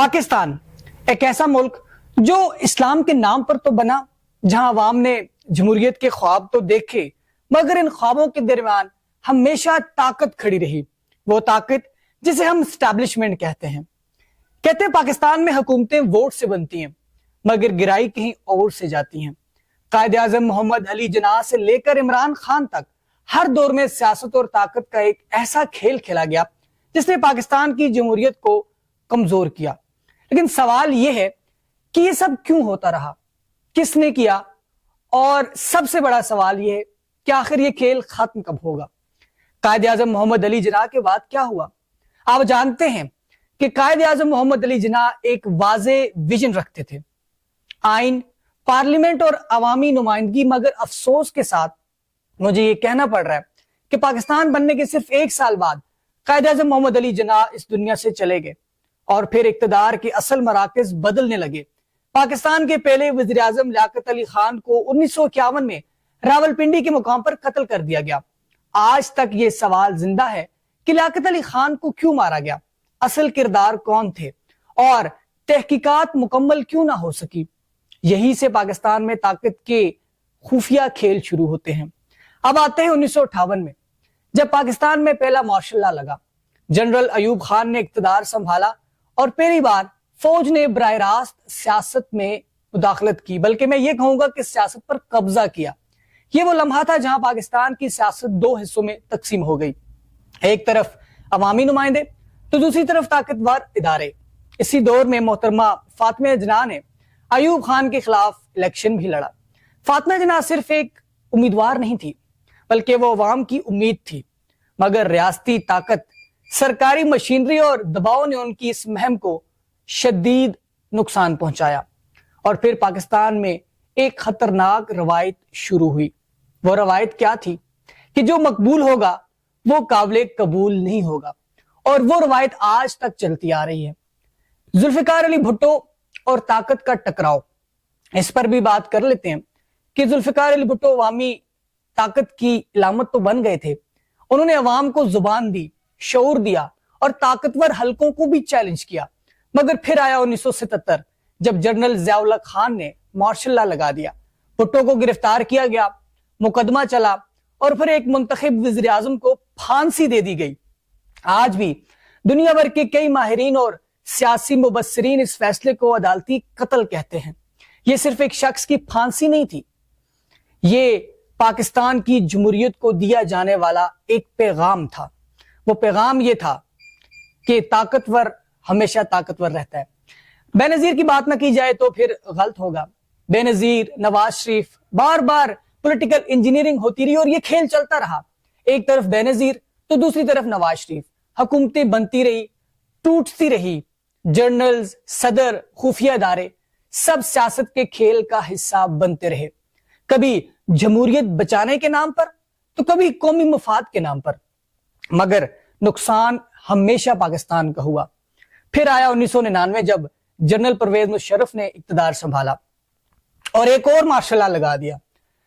पाकिस्तान एक ऐसा मुल्क जो इस्लाम के नाम पर तो बना, जहां अवाम ने जमहूरियत के ख्वाब तो देखे, मगर इन ख्वाबों के दरमियान हमेशा ताकत खड़ी रही। वो ताकत जिसे हम एस्टैब्लिशमेंट कहते हैं। कहते हैं पाकिस्तान में हुकूमतें वोट से बनती हैं, मगर गिराई कहीं और से जाती हैं। कायद आज़म मोहम्मद अली जिन्ना से लेकर इमरान खान तक हर दौर में सियासत और ताकत का एक ऐसा खेल खेला गया जिसने पाकिस्तान की जमहूरियत को कमजोर किया। लेकिन सवाल यह है कि ये सब क्यों होता रहा, किसने किया, और सबसे बड़ा सवाल यह है कि आखिर ये खेल खत्म कब होगा। कायद आज़म मोहम्मद अली जिन्ना के बाद क्या हुआ? आप जानते हैं कि कायद आज़म मोहम्मद अली जिन्ना एक वाज़े विजन रखते थे, आइन, पार्लियामेंट और अवामी नुमाइंदगी। मगर अफसोस के साथ मुझे ये कहना पड़ रहा है कि पाकिस्तान बनने के सिर्फ एक साल बाद कायद आज़म मोहम्मद अली जिन्ना इस दुनिया से चले गए और फिर इक्तदार के असल मराकज़ बदलने लगे। पाकिस्तान के पहले वज़ीर आज़म लियाकत अली खान को 1951 में रावलपिंडी के मुकाम पर कत्ल कर दिया गया। आज तक ये सवाल जिंदा है कि लियाकत अली खान को क्यों मारा गया, असल किरदार कौन थे, और तहकीकात मुकम्मल क्यों ना हो सकी। यही से पाकिस्तान में ताकत के खुफिया खेल शुरू होते हैं। अब आते हैं 1958 में, जब पाकिस्तान में पहला मार्शल लॉ लगा। जनरल अयूब खान ने इक्तदार संभाला और पहली बार फौज ने बराह रास्त सियासत में मुदाखलत की, बल्कि मैं ये कहूंगा कि सियासत पर कब्जा किया। ये वो लम्हा था जहां पाकिस्तान की सियासत दो हिस्सों में तकसीम हो गई, एक तरफ अवामी नुमाइंदे तो दूसरी तरफ ताकतवर इदारे। इसी दौर में मोहतरमा फातिमा जिन्ना ने अयूब खान के खिलाफ इलेक्शन भी लड़ा। फातिमा जिन्ना सिर्फ एक उम्मीदवार नहीं थी, बल्कि वो अवाम की उम्मीद थी। मगर रियासती ताकत, सरकारी मशीनरी और दबाव ने उनकी इस मुहिम को शदीद नुकसान पहुंचाया और फिर पाकिस्तान में एक खतरनाक रवायत शुरू हुई। वो रवायत क्या थी कि जो मकबूल होगा वो काबिल कबूल नहीं होगा, और वो रवायत आज तक चलती आ रही है। जुल्फिकार अली भुट्टो और ताकत का टकराव, इस पर भी बात कर लेते हैं कि जुल्फिकार अली भुट्टो अवामी ताकत की इलामत तो बन गए थे। उन्होंने अवाम को जुबान दी, शऊर दिया और ताकतवर हलकों को भी चैलेंज किया। मगर फिर आया 1977, जब जनरल ज़िया-उल हक खान ने मार्शल लॉ लगा दिया। भुट्टो को गिरफ्तार किया गया, मुकदमा चला और फिर एक मुंतखब वज़ीर आज़म को फांसी दे दी गई। आज भी दुनिया भर के कई माहिरीन और सियासी मुबस्सिरीन इस फैसले को अदालती कत्ल कहते हैं। यह सिर्फ एक शख्स की फांसी नहीं थी, ये पाकिस्तान की जमहूरियत को दिया जाने वाला एक पैगाम था। वो पैगाम ये था कि ताकतवर हमेशा ताकतवर रहता है। बेनजीर की बात ना की जाए तो फिर गलत होगा। बेनजीर, नवाज शरीफ, बार बार पॉलिटिकल इंजीनियरिंग होती रही और ये खेल चलता रहा। एक तरफ बेनजीर तो दूसरी तरफ नवाज शरीफ। हुकूमतें बनती रही, टूटती रही। जर्नल्स, सदर, खुफिया इदारे सब सियासत के खेल का हिस्सा बनते रहे, कभी जमहूरियत बचाने के नाम पर तो कभी कौमी मफाद के नाम पर। मगर नुकसान हमेशा पाकिस्तान का हुआ। फिर आया 1999, जब जनरल परवेज मुशर्रफ ने इक्तदार संभाला और एक और मार्शल लॉ लगा दिया,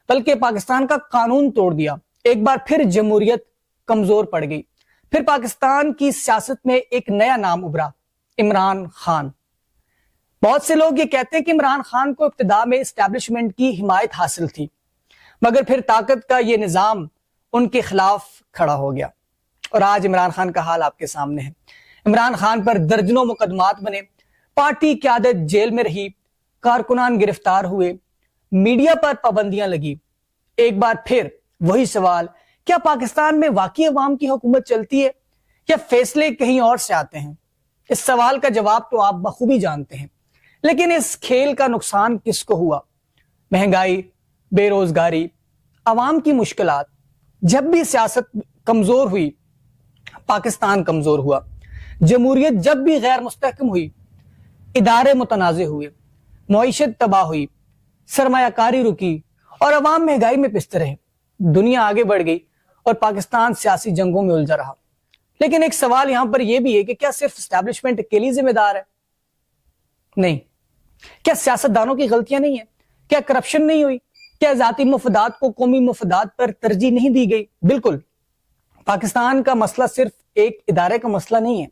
बल्कि पाकिस्तान का कानून तोड़ दिया। एक बार फिर जमहूरियत कमजोर पड़ गई। फिर पाकिस्तान की सियासत में एक नया नाम उभरा, इमरान खान। बहुत से लोग ये कहते हैं कि इमरान खान को इब्तिदा में एस्टैब्लिशमेंट की हिमायत हासिल थी, मगर फिर ताकत का ये निजाम उनके खिलाफ खड़ा हो गया और आज इमरान खान का हाल आपके सामने है। इमरान खान पर दर्जनों मुकदमात बने, पार्टी क़यादत जेल में रही, कारकुनान गिरफ्तार हुए, मीडिया पर पाबंदियां लगी। एक बार फिर वही सवाल, क्या पाकिस्तान में वाकई अवाम की हुकूमत चलती है या फैसले कहीं और से आते हैं? इस सवाल का जवाब तो आप बखूबी जानते हैं, लेकिन इस खेल का नुकसान किसको हुआ? महंगाई, बेरोजगारी, अवाम की मुश्किलात। जब भी सियासत कमजोर हुई, पाकिस्तान कमजोर हुआ। जमहूरियत जब भी गैर मुस्तहकम हुई, इदारे मुतनाज़े हुए, मईशत तबाह हुई, सरमायाकारी रुकी और अवाम महंगाई में पिसते रहे। दुनिया आगे बढ़ गई और पाकिस्तान सियासी जंगों में उलझा रहा। लेकिन एक सवाल यहां पर यह भी है कि क्या सिर्फ एस्टैब्लिशमेंट अकेली जिम्मेदार है? नहीं। क्या सियासतदानों की गलतियां नहीं है? क्या करप्शन नहीं हुई? क्या जाती मुफादात को कौमी मुफादात पर तरजीह नहीं दी गई? बिल्कुल। पाकिस्तान का मसला सिर्फ एक इदारे का मसला नहीं है,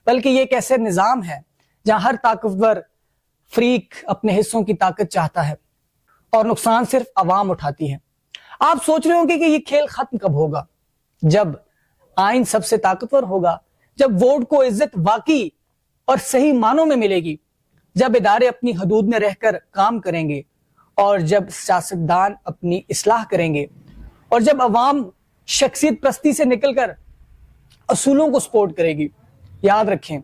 बल्कि ये एक ऐसे निजाम है جہاں ہر طاقتور فریق اپنے حصوں کی طاقت چاہتا ہے اور نقصان صرف عوام اٹھاتی ہے۔ آپ سوچ رہے ہوں گے کہ یہ کھیل ختم کب ہوگا؟ جب آئین سب سے طاقتور ہوگا، جب ووٹ کو عزت واقعی اور صحیح معنوں میں ملے گی، جب ادارے اپنی حدود میں رہ کر کام کریں گے، اور جب سیاستدان اپنی اصلاح کریں گے، اور جب عوام شخصیت پرستی سے نکل کر اصولوں کو سپورٹ کرے گی۔ یاد رکھیں،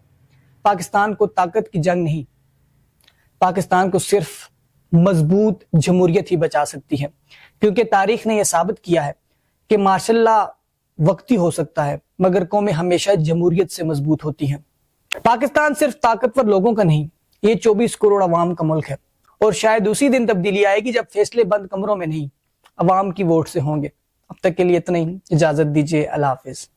پاکستان کو طاقت کی جنگ نہیں، پاکستان کو صرف مضبوط جمہوریت ہی بچا سکتی ہے، کیونکہ تاریخ نے یہ ثابت کیا ہے کہ ماشاء اللہ وقتی ہو سکتا ہے مگر قومیں ہمیشہ جمہوریت سے مضبوط ہوتی ہیں۔ پاکستان صرف طاقتور لوگوں کا نہیں، یہ 24 کروڑ عوام کا ملک ہے، اور شاید اسی دن تبدیلی آئے گی جب فیصلے بند کمروں میں نہیں، عوام کی ووٹ سے ہوں گے۔ اب تک کے لیے اتنا ہی، اجازت دیجیے، اللہ حافظ۔